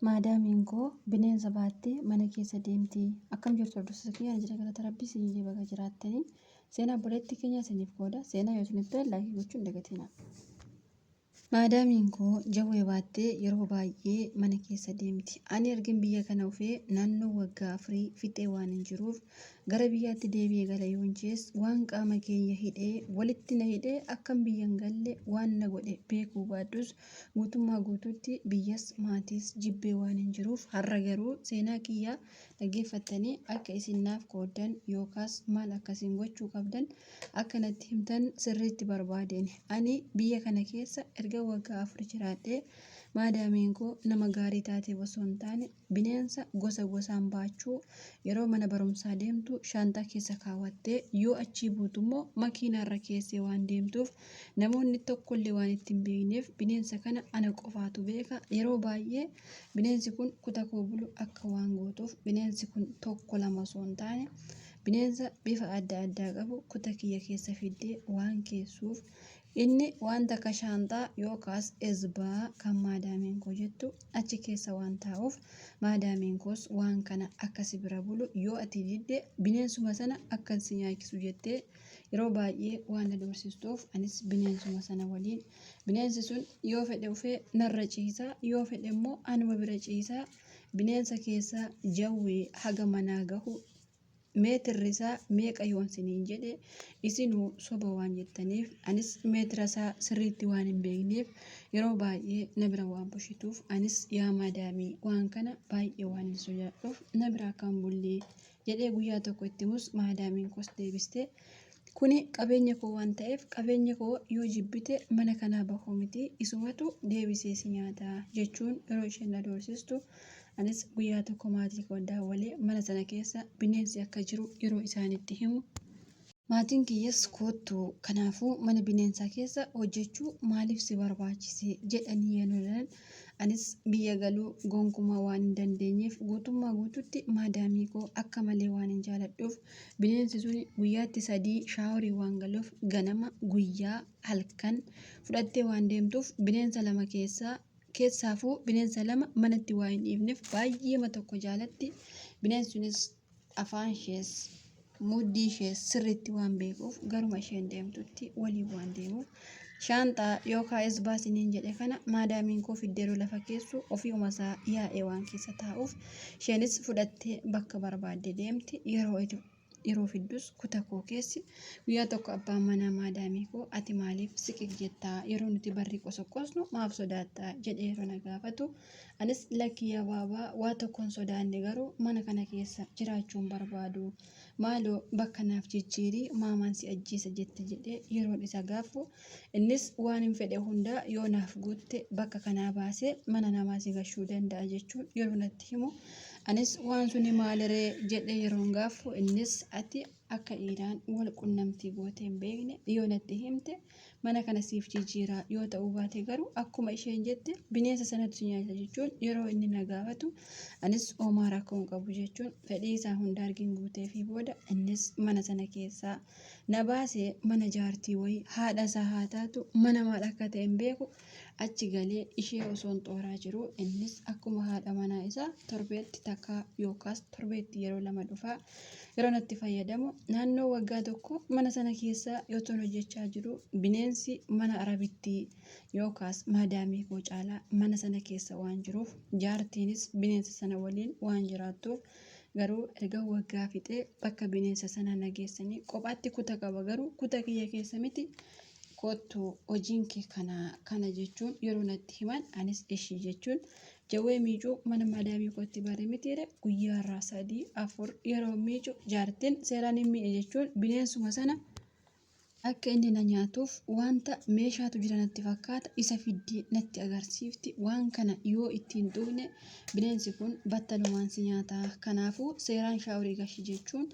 Maadaamiin koo bineensa baattee mana keessa deemti. Akkam jirtu hordoftoota kiyya jira galata rabbii isinii baga jiraattanii. Seenaa obboleettii keenya isiniif qooda. Seenaa yoo isinitti tolan laayikii gochuun hin dagatinaa. Maadaamiin koo jawwee baattee yeroo baay'ee mana keessa deemti. Ani ergin biyya kana dhufee naannoo waggaa 4 fixee waan hin jiruuf gara biyyaatti deebi'ee gala yoon jees waan qaama keenya hidhee walitti na hidhee akkam biyya hin galle waan na godhe beekuu baaddus guutummaa guutuutti biyyas maatiis jibbee waan hin jiruuf har'a garuu seenaa kiyyaa dhaggeeffattanii akka isin naaf qooddan yookaas maal akkasiin gochuu qabdan akka natti himtan sirriitti barbaadeen. Ani biyya kana keessa erga waggaa 4 jiraadhee maadaamiin koo nama gaarii taatee osoo hin taane bineensa gosa gosaan baachuu yeroo mana barumsaa deemtu shaantaa keessa kaawwattee yoo achii buutu immoo makiinaarra keessee waan deemtuuf namoonni tokkollee waan itti hin beekneef bineensa kana ana qofaatu beeka. Yeroo baay'ee bineensi kun kuta koo bulu akka waan gootuuf bineensi kun tokko lama osoo hin taane bineensa bifa adda addaa qabu kuta kiyya keessa fiddee waan keessuuf inni wanta akka shaantaa yookaas ezbaa kan maadaamiin koo jettu achi keessa waan taa'uuf maadaamiin koos waan kana akkasi bira bulu yoo ati didde bineensuma sana akka si nyaachisu jettee yeroo baay'ee waan na doorsistuuf anis bineensuma sana waliin bineensi sun yoo fedhe dhufee narra ciisaa yoo fedhe immoo anuma bira ciisaa bineensa keessaa jawwee haga manaa gahu meetirri isaa meeqa yoon siniin jedhe isinuu soba waan jettaniif anis meetira isaa sirriitti waan hin beekneef yeroo baay'ee na bira waan bushituuf anis yaa maadaamii waan kana baay'ee waan hin sodaadhuuf na bira kan bullee jedhee guyyaa tokko itti himus maadaamiin koos deebistee kuni qabeenya koo waan ta'eef qabeenya koo yoo jibbite mana kanaa bahuu miti isumatu deebisee si nyaata jechuun yeroo isheen na doorsistu anis guyyaa tokko maatii koo daawwalee mana sana keessa bineensi akka jiru yeroo isaanitti himu maatiin kiyyas koottu kanaafuu mana bineensaa keessa hojjechuu maaliif si barbaachise jedhanii yaanuudhaan anis biyya galuu gonkumaa waan hin dandeenyeef guutummaa guututti maadaamii koo akka malee waan hin jaaladhuuf bineensi sun guyyaatti 3 shaaworii waan galuuf ganama guyyaa halkan fudhattee waan deemtuuf bineensa lama keessaafuu bineensa lama manatti waa hin dhiifneef baay'eema tokko jaalatti bineensi sunis afaan ishees muddii ishees sirriitti waan beekuuf garuma isheen deemtutti waliin waan deemuuf shaantaa yookaan ezbaa siniin jedhe kana maadaamiin koo fiddeeroo lafa keessu ofiiuma isaa yaa'ee waan keessa taa'uuf isheenis fudhattee bakka barbaadde deemti yeroo fiddus kuta koo keessi guyyaa tokko abbaan manaa maadaamii koo ati maaliif siqiq jettaa yeroo nuti barri qosoqqosnu maaf sodaattaa jedhee yeroo na gaafatu anis lakkii abaabaa waa tokkoon sodaanne garuu mana kana keessa jiraachuun barbaadu maaloo bakka naaf jijjiirii maamaan si ajjeesa jette jedhee yeroon isa gaafu innis waan hin fedhe hundaa yoo naaf guutte bakka kanaa baasee mana namaa si gashuu danda'a jechuun yeroo natti himu anis waan suni maaliree jedhee yeroon gaafu innis ati akka dhiiraan wal qunnamtii gootee hin beekne yoo natti himte mana kana siif jijjiiraa yoo ta'uu baate garuu akkuma isheen jette bineensa sanatti nyaata jechuun yeroo inni na gaafatu anis homaa rakkoo hin qabu jechuun fedhii isaa hunda argin guutee fi booda innis mana sana keessaa na baasee mana jaartii wayii haadha isaa haa taatu mana maal akka ta'e hin beeku achi galee ishee osoo hin xooraa jiru innis akkuma haadha manaa isaa torbeetti takka yookaas torbeetti yeroo 2 dhufaa yeroo natti fayyadamu naannoo waggaa tokko mana sana keessa yoo toon hojjechaa jiru bineensi mana arabitti yookaas maadaamii koo caalaa mana sana keessa waan jiruuf jaartiinis bineensa sana waliin waan jiraattuuf garuu erga waggaa fixee bakka bineensa sana nageessanii kophaatti kuta qaba garuu kuta kiyya keessa miti kottu hojiin kee kana jechuun yeroo natti himan anis ishii jechuun jawwee miicuu mana maadaamii kootti bare mitiire guyyaa irraa 3 4 yeroo miicuu jaartiin seeraan hin mi'e jechuun bineensuma sana akka inni na nyaatuuf wanta meeshaatu jira natti fakkaata isa fiddee natti agarsiifti waan kana yoo ittiin duune bineensi kun battalumaan si nyaata kanaafuu seeraan shaaworii gashi jechuun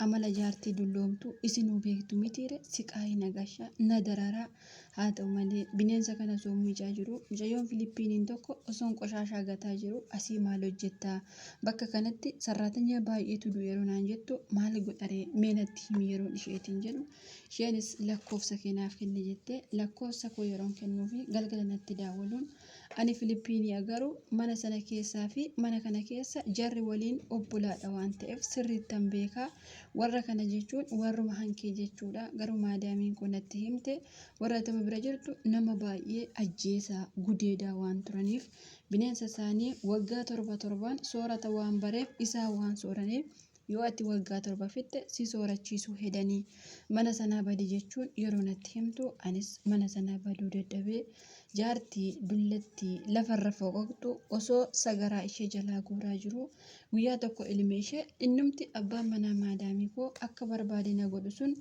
amala jaartii dulloomtu isinuu beektu mitiire siqaayii nagashaa na dararaa haa ta'u malee bineensa kana osoo miicaa jiru mucayyoon Filiippiiniin tokko osoon qoshaashaa gataa jiru asii maal hojjettaa bakka kanatti sarraatanya baay'eetu du'e yeroo naan jettu maal godharee meenatti himi yeroon isheetiin jedhu isheenis lakkoofsa keenyaaf kenne jettee lakkoofsa koo yeroon kennuufi galgala natti daawwaluun ani Filiippiinii agaruu mana sana keessaa fi mana kana keessa jarri waliin obbolaadha waan ta'eef sirriittan beekaa warra kana jechuun warruma hankee jechuudha garuu maadaamiin kun natti himte warra tama bira jirtu nama baay'ee ajjeesaa gudeedaa waan turaniif bineensa isaanii waggaa torbaan soorata waan bareef isaa waan sooraniif yoo ati waggaa 7 fitte si soorachiisuu hedanii mana sanaa badi jechuun yeroo natti himtu anis mana sanaa baduu dadhabee jaartii dullattii lafarra foqoqxu osoo sagaraa ishee jalaa guuraa jiru guyyaa tokko ilmi ishee innumti abbaan manaa maadaamii koo akka barbaade na godhu sun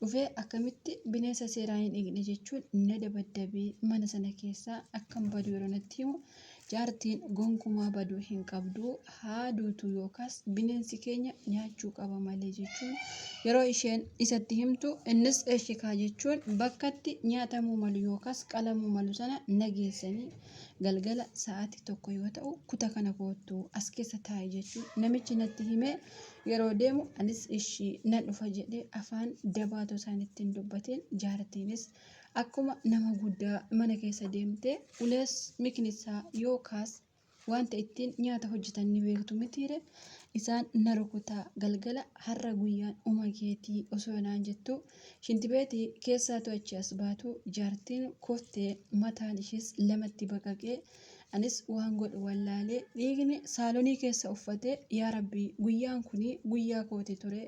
dhufee akkamitti bineensa seeraa hin eegne jechuun na dabaddabee mana sana keessaa akkam baduu yeroo natti himu jaartiin gonkumaa baduu hin qabdu haaduutu yookaas bineensi keenya nyaachuu qaba malee jechuun yeroo isheen isatti himtu innis eeshikaa jechuun bakkatti nyaatamuu malu yookaas qalamuu malu sana nageessanii galgala sa'aatii 1 yoo ta'u kuta kana koottu as keessa taa'e jechuun namichi natti himee yeroo deemu anis ishii nan dhufa jedhee afaan dabaatoo isaanitti hin dubbateen jaartiinis akkuma nama guddaa mana keessa deemtee ulees miknisaa yookaas wanta ittiin nyaata hojjetan ni beektu mitiire isaan na rukutaa galgala har'a guyyaan keetii osoo naan jettu shintibeetii keessaa to'achi as baatu jaartiin koftee mataan ishees lamatti baqaqee anis waan godhu wallaalee dhiigni saalonii keessa uffatee yaa rabbii guyyaan kuni guyyaa kooti ture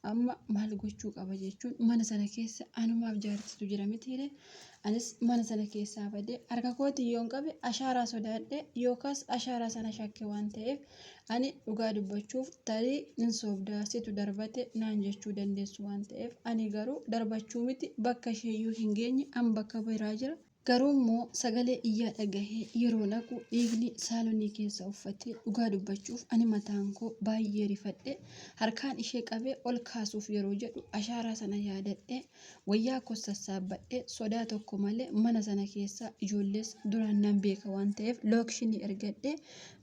amma maal gochuu qaba jechuun mana sana keessa anumaaf jaartitu jira mitiire anis mana sana keessaa badee harka kooti yoon qabe ashaaraa sodaadhe yookaas ashaaraa sana shakke waan ta'eef ani dhugaa dubbachuuf tarii hin soobdaa situ darbate naan jechuu dandeessu waan ta'eef ani garuu darbachuu miti bakka isheeyyuu hin geenye an bakka biraa jira garuu immoo sagalee iyyaa dhagahee yeroo naqu dhiigni saalonii keessa uffatee dhugaa dubbachuuf ani mataan koo baay'ee rifadhe harkaan ishee qabee ol kaasuuf yeroo jedhu ashaaraa sana yaadadhe wayyaa koo sassaabbadhe sodaa tokko malee mana sana keessa ijoollees duraan nan beeka waan ta'eef lookshinii ergadhe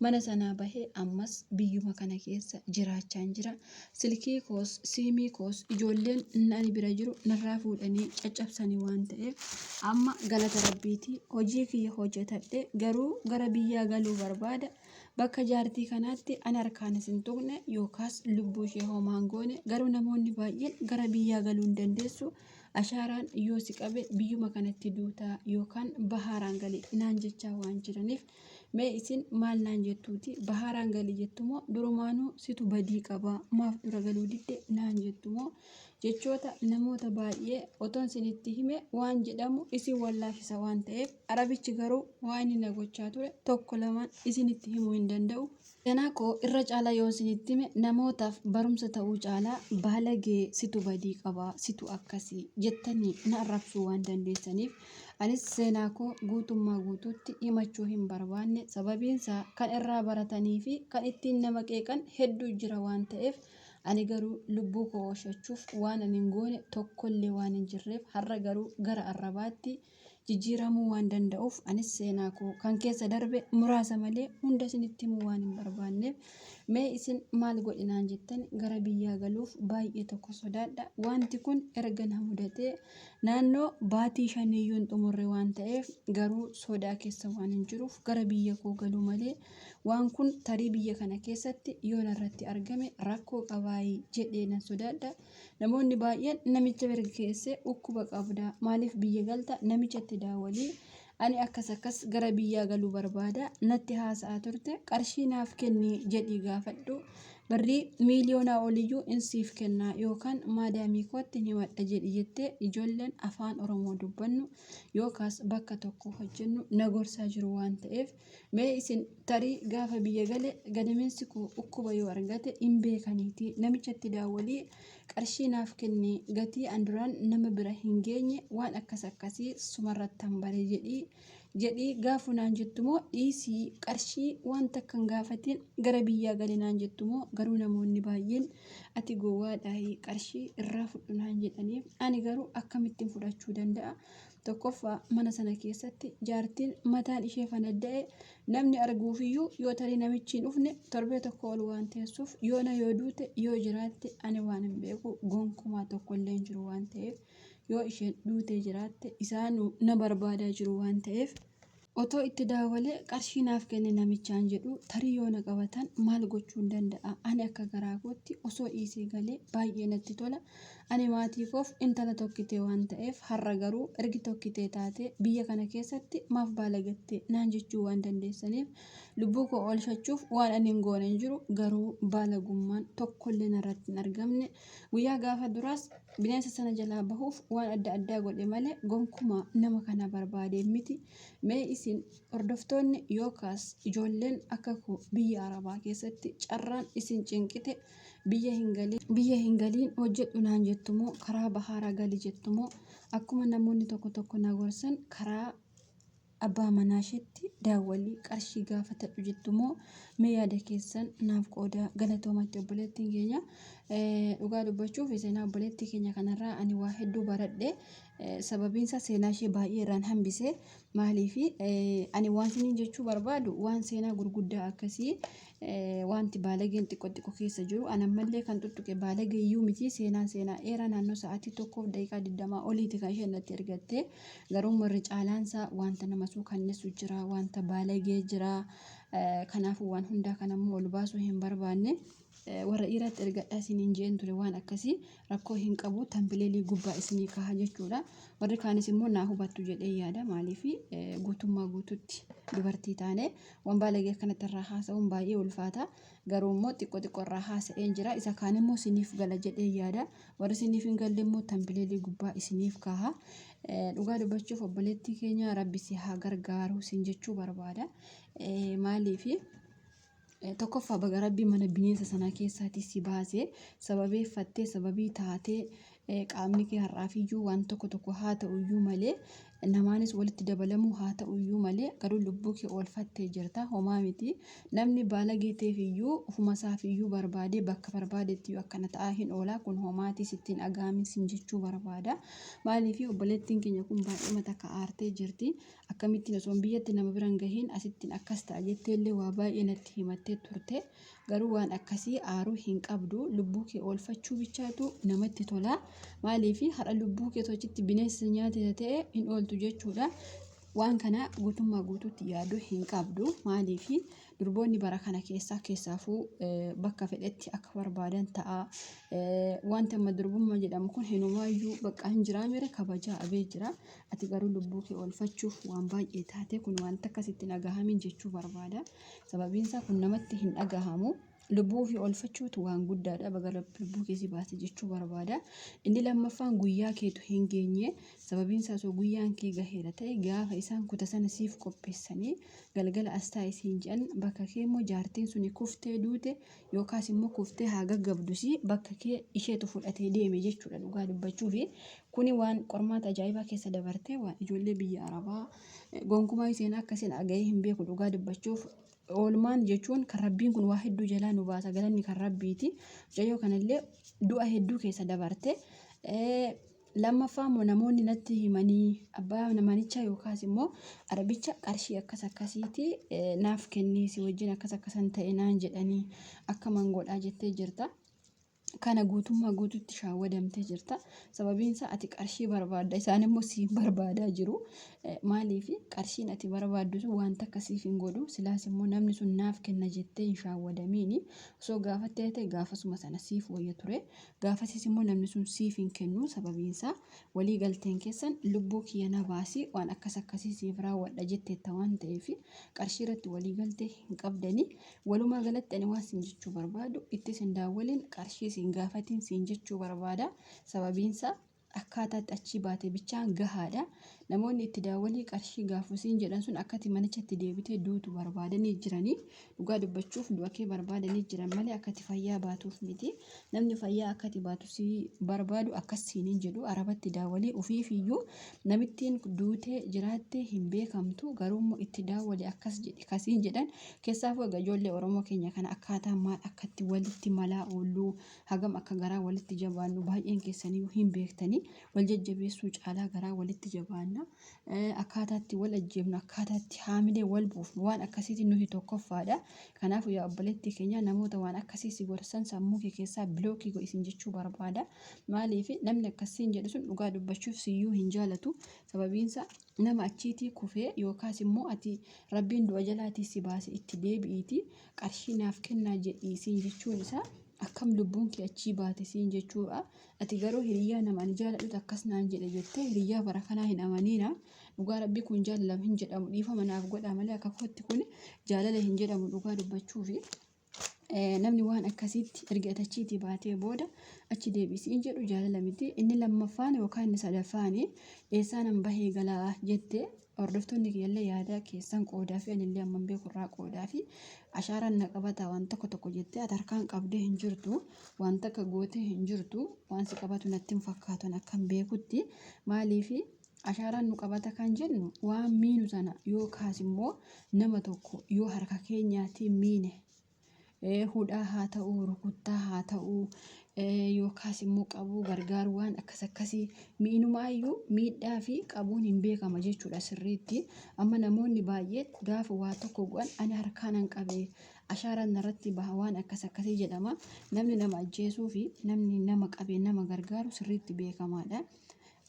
mana sanaa bahee ammas biyyuma kana keessa jiraachaan jira silkii koos siimii koos ijoolleen ani bira jiru narraa fuudhanii caccabsanii waan ta'eef amma galata rabbiitii hojii kiyya hojjetadhe garuu gara biyyaa galuu barbaada bakka jaartii kanaatti an harkaanis hin tuqne yookaas lubbuu ishee homaan goone garuu namoonni baay'een gara biyyaa galuu hin dandeessu ashaaraan yoo si qabe biyyuma kanatti duutaa yookaan bahaaraan galii naan jechaa waan jiraniif mee isin maal naan jettuuti bahaaraan galii jettumoo durumaanuu situ badii qaba maaf dura galuu didde naan jettumoo jechoota namoota baay'ee otoon isinitti hime waan jedhamu isin wallaafisa waan ta'eef arabichi garuu waan inni na gochaa ture tokko lamaan isinitti himuu hin danda'u. Ganaa koo irra caalaa yoo isinitti hime namootaaf barumsa ta'uu caalaa baalagee situ badii qaba situ akkasii jettanii na arrabsuu waan dandeessaniif anis seenaa koo guutummaa guutuutti himachuu hin barbaanne sababiinsaa kan irraa baratanii fi kan ittiin nama qeeqan hedduu jira waan ta'eef ani garuu lubbuu koo oolfachuuf waan ani hin goone tokkollee waan hin jirreef har'a garuu gara arrabaatti jijjiiramuu waan danda'uuf anis seenaa koo kan keessa darbe muraasa malee hunda isinitti himuu waan hin barbaanneef mee isin maal godhinaan jettan gara biyyaa galuuf baay'ee tokko sodaadha wanti kun erga na mudatee naannoo baatii 5 xumurre waan ta'eef garuu sodaa keessa waan hin jiruuf gara biyya koo galuu malee waan kun tarii biyya kana keessatti yoo narratti argame rakkoo qabaayii jedhee nan sodaadha namoonni baay'een namicha bira keessee ukkuba qabda maaliif biyya galta namichatti daawwalii ani akkas gara biyyaa galuu barbaada natti haasa'aa turte qarshii naaf kenni jedhii gaafadhu birrii miiliyoonaa oliyyuu insiif kennaa yookaan maadaamii kootti himadha jedhi jettee ijoolleen afaan oromoo dubbannu yookaas bakka tokko hojjennu na gorsaa jiru waan ta'eef mee isin tarii gaafa biyya gale gadameessi koo ukkuba yoo argate hin beekaniiti namichatti daawwalii qarshii naaf kenni gatii an duraan nama bira hin geenye waan akkasii sumarratti hambare jedhii jedhii gaafunaan jettumoo dhiisii qarshii wanta kan gaafatiin gara biyyaa galinaan jettumoo garuu namoonni baay'een ati gowwaadhaayii qarshii irraa fudhunaan jedhaniif ani garuu akkamittiin fudhachuu danda'a. Tokkoffaa mana sana keessatti jaartiin mataan ishee fanadda'e namni arguufiyyuu yoo tarii namichi hin dhufne torbee tokko ol waan teessuuf yoo duute yoo jiraatte ani waan hin beeku gonkumaa tokko illee hin jiru waan ta'eef yoo isheen duutee jiraatte isaanuu na barbaadaa jiru waan ta'eef otoo itti daawwalee qarshii naaf kenne namichaan jedhu tarii yoo na qabatan maal gochuu danda'a. Ani akka garaa kootti osoo dhiisee galee baay'ee natti tola. Ani maatii koof intala tokkitee waan ta'eef har'a garuu ergi tokkitee taatee biyya kana keessatti maaf baalagattee naan jechuu waan dandeessaniif lubbuu koo oolfachuuf waan ani hin goone hin jiru. Garuu baalagummaan tokkollee narratti hin argamne. Guyyaa gaafa duraas bineensa sana jalaa bahuuf waan adda addaa godhe malee gonkumaa nama kana barbaadee miti. Mee isin hordoftoonni yookaas ijoolleen akka biyya Arabaa keessatti carraan isin cinqite biyya hin galiin hojjedhu naan jettumoo karaa bahaara gali jettumoo akkuma namoonni tokko na gorsan karaa abbaa manaasheetti daawwalii qarshii gaafatadhu jettumoo mee yaada keessan naaf qooda. Galatoomatti obboleettiin keenya dhugaa dubbachuuf seenaa obboleettii keenya kanarraa ani waa hedduu baradhe. Sababiinsa seenaa ishee baay'ee irraan hambise maaliifi ani waan isiniin jechuu barbaadu waan seenaa gurguddaa akkasii wanti baalageen xiqqoo keessa jiru anammallee kan tuttuqe baalagee iyyuu miti. Seenaa dheeraa naannoo sa'aatii 1:20 oliiti kan isheen natti ergatte. Garuu warri caalaansaa wanta nama suukanneessu jira, wanta baalagee jira. Kanaafuu waan hundaa kanammoo ol baasuu hin barbaanne. Warra dhiiraatti ergadhaa isiniin jeen ture waan akkasii rakkoo hin qabu tambileelii gubbaa isinii kaha jechuudha. Warri kaanis immoo naa hubattu jedhee yaada maaliifi guutummaa guututti dubartii taane waan baalagee kanatti irraa haasa'uun baay'ee ulfaata. Garuu immoo xiqqoo irraa haasa'een jira. Isa kaan immoo isiniif gala jedhee yaada. Warri isiniif hin galle immoo tambileelii gubbaa isiniif kaha. Dhugaa dubbachuuf obboleettii keenya Rabbi si haa gargaaru isin jechuu barbaada. Maaliifi tokkoffaa baga Rabbi mana bineensa sana keessaatii si baasee sababeeffattee sababii taatee qaamni kee har'aafiyyuu waan tokko haa ta'uyyuu malee namaanis walitti dabalamuu haa ta'uyyuu malee garuu lubbuu kee oolfattee jirta. Homaa miti namni baalagee ta'eefiyyuu ofuma isaafiyyuu barbaadee bakka barbaadetti akkana ta'aa hin oolaa kun homaati sittiin dhagaamin sin jechuu barbaada. Maaliifi obboleettiin keenya kun baay'ee mata ka'aartee jirti. Akkamittiin osoo biyyatti nama biraan gahiin asittiin akkas ta'a jetteellee waa baay'ee natti himattee turte. Garuu waan akkasii aaruu hin qabdu. Lubbuu kee oolfachuu bichaatu namatti tola. Maaliifi har'a lubbuu kee tochitti bineensa nyaate ta'e hin ooltu jechuudha. Waan kana guutummaa guutuutti yaaduu hin qabdu. Maaliifi durboonni bara kana keessaafuu bakka fedhetti akka barbaadan ta'a. Wanti amma durbummaa jedhamu kun hinumaayyuu bakka hin jiraamire kabajaa abee jira. Ati garuu lubbuu kee oolfachuuf waan baay'ee taate kun wanta akkasitti dhagahamin jechuu barbaada. Sababiinsaa kun namatti hin dhagahamu. Lubbuu fi oolfachuutu waan guddaadha. Baga lubbuu kee si baase jechuu barbaada. Inni lammaffaan guyyaa keetu hin geenye. Sababiinsaa osoo guyyaan kee gaheera ta'e gaafa isaan kuta sana siif qopheessanii galgala as taa'e siin jedhan bakka kee immoo jaartiin suni kuftee duute yookaas immoo kuftee haa gaggabdusi bakka kee isheetu fudhatee deeme jechuudha. Dhugaa dubbachuufi kuni waan qormaata ajaa'ibaa keessa dabartee waan ijoollee biyya Arabaa gonkumaa seenaa akkasiin dhaga'ee hin beeku. Dhugaa dubbachuuf oolmaan jechuun kan Rabbiin kun waa hedduu jalaa nu baasa galanni kan Rabbiiti. Mucayyoo kanallee du'a hedduu keessa dabarte. Lammaffaa immoo namoonni natti himanii abbaa manichaa yookaas immoo arabicha qarshii akkasiiti naaf kennii si wajjin akkasan ta'e naan jedhanii akka mangoodhaa jettee jirta. Kana guutummaa guutuutti shaawwadamtee jirta. Sababiinsaa ati qarshii barbaadda isaan immoo si barbaadaa jiru. Maaliifi qarshiin ati barbaaddu sun wanta akkasiif hin godhu. Silaas immoo namni sun naaf kenna jettee hin shaawwadamiini. Osoo gaafattee ta'e gaafasuma sana siif wayya ture. Gaafasis immoo namni sun siif hin kennu. Sababiinsaa walii galteen keessan lubbuu kiyya na baasii waan akkasii siif raawwadha jetteetta waan ta'eef qarshii irratti walii galtee hin qabdanii. Walumaa galatti ani waan sin jechuu barbaadu itti sin daawwaliin qarshii sin gaafatiin siin jechuu barbaada. Sababiinsaa akkaataatti achi baate bichaan gahaadha. Namoonni itti daawwanii qarshii gaafusiin jedhan sun akkati manichatti deebitee duutu barbaadanii jiranii. Dhugaa dubbachuuf du'a kee barbaadanii jiran malee akkati fayyaa baatuuf miti. Namni fayyaa akkati baatu si barbaadu akkasiin hin jedhu arabatti daawwalee ofiifiyyuu namittiin duutee jiraattee hin beekamtu garuu itti daawwalee akkas jedhi kasiin jedhan. Keessaafuu egaa ijoollee Oromoo keenya kana akkaataa maal akkatti walitti malaa ooluu hagam akka garaa walitti jabaannu baay'een keessanii hin beektanii. Wal jajjabeessuu caalaa garaa walitti jabaanna. Akkaataatti wal ajjeefnu akkaataatti haamilee wal buufnu waan akkasiitiin nuti tokkoffaadha. Kanaafuu yaa obboleettii keenya namoota waan akkasii si gorsan sammuu kee keessaa bilookii godhisin jechuu barbaada. Maaliif namni akkasiin jedhu sun dhugaa dubbachuuf siyyuu hin jaalatu. Sababiinsa nama achiitii kufee yookaas immoo ati rabbiin du'a jalaatii si baase itti deebi'iiti qarshii naaf kennaa jedhiisiin jechuun isaa akkam lubbuun kee achii baate siin jechuudha. Ati garuu hiriyaa nama ani jaaladhutu akkas naan jedhe jettee hiriyaa bara kanaa hin amaniina. Dhugaa rabbii kun jaalalama hin jedhamu dhiifama naaf godhaa malee akka kootti kun jaalala hin jedhamu dhugaa dubbachuufi. Namni waan akkasiitti erga achiitii baatee booda achi deebisiin jedhu jaalala miti. Inni lammaffaan yookaan inni sadaffaan eessaa nan bahee galaa jettee hordoftoonni kiyyallee yaada keessan qoodaa fi anillee amman beekurraa qoodaa fi ashaaraan na qabataa waan tokko jettee ati harkaan qabdee hin jirtu waan takka gootee hin jirtu waan si qabatu natti hin fakkaatu akkan beekutti. Maaliif ashaaraan nu qabata kan jennu waan miinu sana yookaas immoo nama tokko yoo harka keenyaatiin miine hudhaa haa ta'uu rukuttaa haa ta'uu yookaas immoo qabuu gargaaru waan akkasii miinumaayyuu miidhaa fi qabuun hin beekama jechuudha sirriitti. Amma namoonni baay'ee gaafa waa tokko godhan ani harkaan qabee ashaaraan irratti baha waan akkasii jedhama. Namni nama ajjeesuu fi namni nama qabee nama gargaaru sirriitti beekamaadha.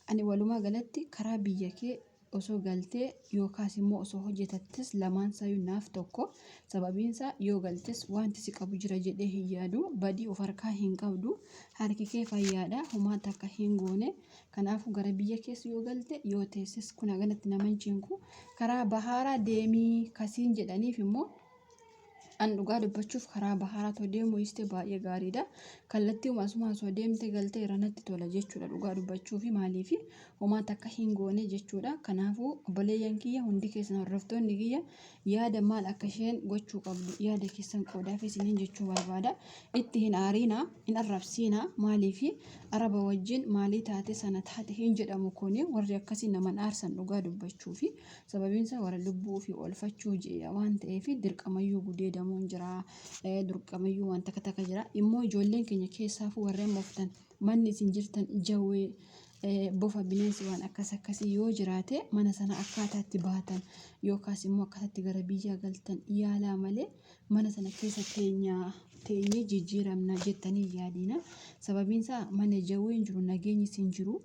Ani walumaa galatti karaa biyya kee osoo galtee yookaas immoo osoo hojjetattis lamaan saayuu naaf tokko. Sababiinsa yoo galtes wanti si qabu jira jedhee hin yaadu badii of harkaa hin qabdu harki kee fayyaadha homaa takka hin goone. Kanaafuu gara biyya keessa yoo galte yoo teesses kun haganatti nama hin cinku karaa bahaaraa deemii kasiin jedhaniif immoo an dhugaa dubbachuuf karaa bahaaraa too deemuu istee baay'ee gaariidha. Kallattii uumasumaa osoo deemte galtee irra natti tola jechuudha dhugaa dubbachuufi maaliif homaa takka hin goone jechuudha. Kanaafuu obboleeyyan kiyya hundi keessan hordoftoonni kiyya yaada maal akka isheen gochuu qabdu yaada keessan qoodaa fi isiniin jechuu barbaada. Itti hin aariina hin arrabsiina maaliif araba wajjin maalii taate sana taate hin jedhamu kuni warri akkasii naman aarsan dhugaa dubbachuufi sababiinsa warra lubbuu fi oolfachuu jedha waan ta'eef dirqamayyuu gudeedamuun jira dirqamayyuu waan takka jira. Immoo ijoolleen keenya keessaafuu warreen mooftan manni isin jirtan jawwee bofa bineensi waan akkasii yoo jiraate mana sana akkaataatti baatan yookaas immoo akkaataatti gara biyyaa galtan yaalaa malee mana sana keessa teenyee jijjiiramna jettanii yaadina. Sababiinsa mana jawween jiru nageenyi sin jiru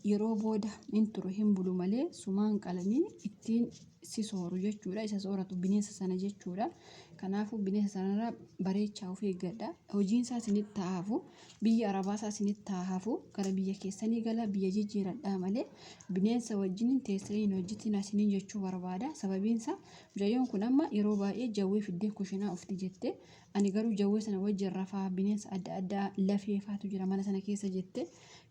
yeroo booda hin turu hin bulu malee sumaan qalanii ittiin si sooru jechuudha. Isa sooratu bineensa sana jechuudha. Kanaafuu bineensa sanarraa bareechaa of eeggadha. Hojiin isaa isinitti taahafu biyya arabaa isaa isinitti taahafu gara biyya keessanii gala biyya jijjiiradhaa malee bineensa wajjin teessanii hin hojjetin isiniin jechuu barbaada. Sababiinsa mucayyoon kun amma yeroo baay'ee jawwee fiddee kushinaa ofti jette ani garuu jawwee sana wajjin rafaa bineensa adda addaa lafeefaatu jira mana sana keessa jette.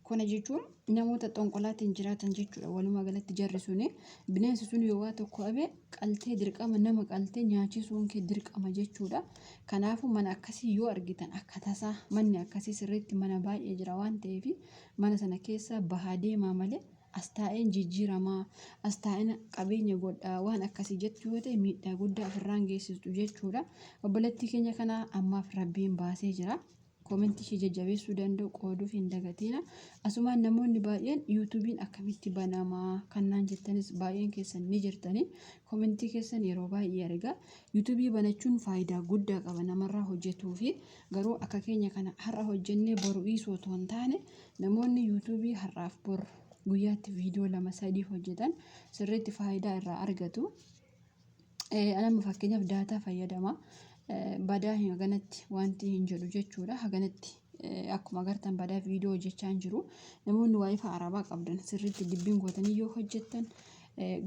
Kana jechuun namoota xonqolaatiin jiraatan jechuudha. Walumaa galatti jarri suni bineensi sun yoo waa tokko abe qaltee dirqama nama qaltee nyaachisuun kee dirqama jechuudha. Kanaafuu mana akkasii yoo argitan akka tasaa manni akkasii sirriitti mana baay'ee jira waan ta'eef mana sana keessa bahaa deemaa malee astaa'een jijjiiramaa astaa'een qabeenya godhaa waan akkasii jettu yoo ta'e miidhaa guddaa ofirraan geessistu jechuudha. Obboleettii keenya kana ammaaf rabbiin baasee jira. Komentii ishee jajjabeessuu danda'u qooduuf hin dagatina. Asumaan namoonni baay'een yuutuubiin akkamitti banamaa kannaan jettanis baay'een keessan ni jirtanii. Komentii keessan yeroo baay'ee argaa. Yuutuubii banachuun faayidaa guddaa qaba namarraa hojjetuu fi garuu akka keenya kana har'a hojjennee boru dhiisuu otoo hin taane namoonni yuutuubii har'aaf boru guyyaatti viidiyoo 2-3 hojjetan sirriitti faayidaa irraa argatu. Anama fakkeenyaaf daataa fayyadama. Badaa haganatti wanti hin jedhu jechuudha. Haganatti akkuma agartan badaa viidiyoo hojjechaa hin jiru. Namoonni waayifaa arabaa qabdan sirriitti dibbiin gootanii yoo hojjettan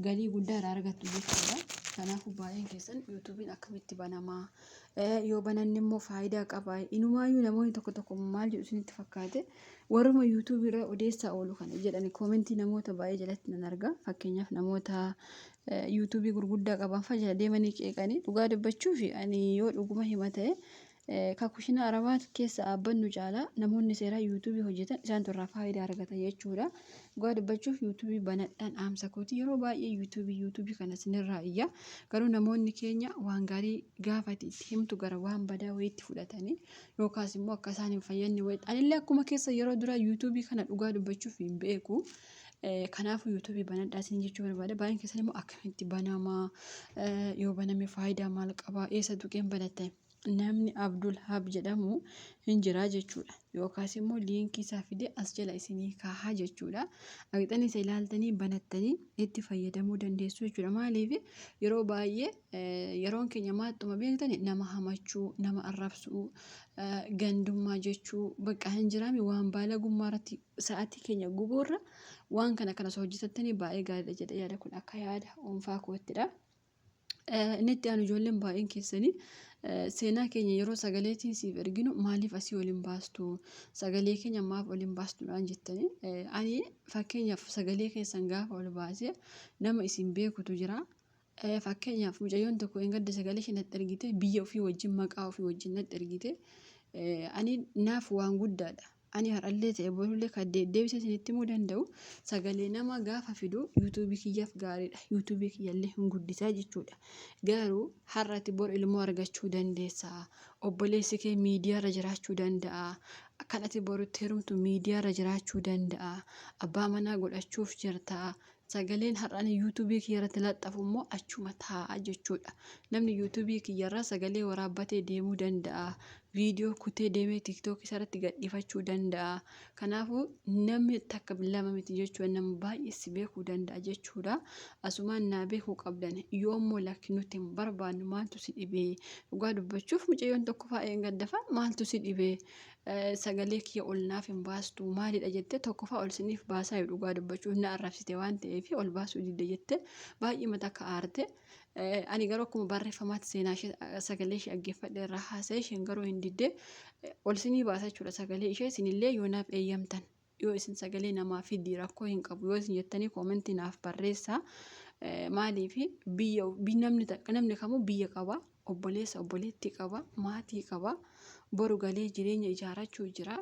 galii guddaa irraa argattu jechuudha. Kanaafuu baay'een keessan yuutuubiin akkamitti banamaa yoo bananne immoo faayidaa qaba. Inumaayyuu namoonni tokko maal jedhu isinitti fakkaate warruma yuutuubii irra odeessaa oolu kana jedhani koomentii namoota baay'ee jalatti nan arga. Fakkeenyaaf namoota yuutuubii gurguddaa qaban fa'a jala deemanii qeeqanii dhugaa dubbachuuf ani yoo dhuguma hima ta'e kakushina arabaa keessa dhaabbannu caalaa namoonni seeraa yuutuubii hojjetan isaan irraa faayidaa argata jechuudha. Dhugaa dubbachuuf yuutuubii banadhaan dhaamsa kooti yeroo baay'ee yuutuubii kana sinirraa iyya. Garuu namoonni keenya waan gaarii gaafa itti himtu gara waan badaa wayiitti fudhatanii yookaas immoo akka isaan hin fayyadne wayiitti. Anillee akkuma keessa yeroo duraa yuutuubii kana dhugaa dubbachuuf hin beeku. Kanaafuu yuutuubii banadhaa isin jechuu barbaada. Baay'een keessan immoo akkamitti banamaa yoo baname faayidaa maal qabaa eessa tuqeen banatta namni Abdul Hab jedhamu hin jira jechuudha. Yookaas immoo liinkii isaa fidee as jala isinii kaahaa jechuudha. Dhaqxanii isa ilaaltanii banattanii itti fayyadamuu dandeessu jechuudha. Maaliif yeroo baay'ee yeroon keenya maaxxuma beektani nama hamachuu, nama arrabsuu, gandummaa jechuu bakka hin jiraami waan baala gummaarratti sa'aatii keenya gubuurra waan kana hojjetattanii baay'ee gaariidha jedha yaada kun akka yaada dhuunfaa koottidha. Inni itti aanu ijoolleen baay'een keessanii seenaa keenya yeroo sagaleetiin siif erginu maaliif asii waliin baastu sagalee keenya maaf waliin baastuudhaan jettanii ani fakkeenyaaf sagalee keessan gaafa ol baasee nama isin beekutu jira. Fakkeenyaaf mucayyoon tokko hin gadda sagalee ishee natti ergite biyya ofii wajjin maqaa ofii wajjin natti ergite ani naaf waan guddaadha. Ani har'allee ta'e boollee kan deebisee isinitti himuu danda'u sagalee nama gaafa fidu yuutuubii kiyyaaf gaariidha. Yuutuubii kiyyallee hin guddisaa jechuudha. Garuu har'atti bor ilmoo argachuu dandeessa. Obboleessi kee miidiyaarra jiraachuu danda'a. Kanatti borutti heerumtu miidiyaarra jiraachuu danda'a. Abbaa manaa godhachuuf jirta. Sagaleen har'aan yuutuubii kiyyarratti laxxafu immoo achuma taa'a jechuudha. Namni yuutuubii kiyyarraa sagalee waraabbatee deemuu danda'a. Viidiyoo kutee deemee tiktook isarratti gadhiifachuu danda'a. Kanaafuu namni takka lama miti jechuudha nama baay'ee si beekuu danda'a jechuudha. Asumaan naa beekuu qabdan yoo immoo lakki nuti hin barbaannu maaltu si dhibee dhugaa dubbachuuf mucayyoon tokko fa'aa gaddafa maaltu si dhibee sagalee kiyya ol naaf hin baastu maalidha jettee tokko fa'aa ol siniif baasaa dhugaa dubbachuuf na arrabsite waan ta'eef ol baasuu didde jettee baay'ee mata akka aarte. Ani garuu akkuma barreeffamaatti seenaa ishee sagalee ishee dhaggeeffadhe irraa haasa'e isheen garuu hin didde ol sinii baasa jechuudha sagalee ishee isinillee yoo naaf eeyyamtan yoo isin sagalee namaa fidii rakkoo hin qabu yoo isin jettanii koomentii naaf barreessaa. Maaliif namni kamuu biyya qaba obboleessa obboleettii qaba maatii qaba boru galee jireenya ijaarrachuu jira.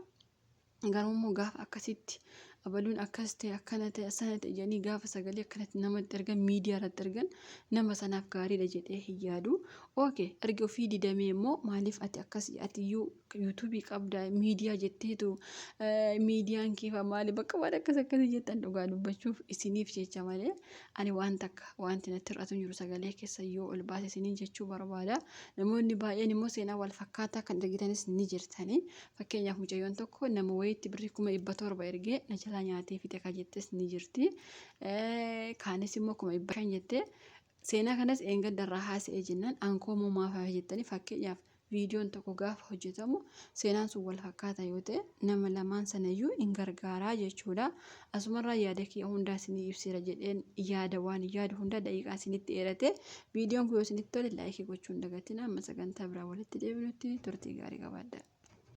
Garuu immoo gaafa akkasitti abaluun akkas ta'e akkana ta'e sana ta'e jedhanii gaafa sagalee akkanatti namatti ergan miidiyaa irratti ergan nama sanaaf gaariidha jedhee hin yaadu. Ookee erga ofii didamee immoo maaliif ati akkas ati yuutuubii qabda miidiyaa jetteetu miidiyaan kiifa maali bakka waan akkasii jettan dhugaa dubbachuuf isiniif jecha malee ani waan takka wanti natti hir'atu jiru sagalee keessa yoo ol baase isiniin jechuu barbaada. Namoonni baay'een immoo seenaa wal fakkaataa kan argitanis ni jirtanii. Fakkeenyaaf mucayyoon tokko nama wayiitti birrii 700 ergee na jalaa nyaatee fixe kan jettes ni jirti. Kaanis immoo 500 jettee seenaa kanas eengaddarraa haasa'ee jennaan aankoo muumaaf jettanii fakkeenyaaf viidiyoon tokko gaafa hojjetamu seenaan sun wal fakkaata yoo ta'e nama lamaan sanayyuu hin gargaaraa jechuudha. Asumarraa yaada kiyya hundaa isinii ibsira jedheen yaada waan yaada hundaa daqiiqaa isinitti dheerate viidiyoon kun yoo isinitti tole laayikii gochuun dagatina amma sagantaa biraa walitti deebinutti turtii gaarii qabaadha.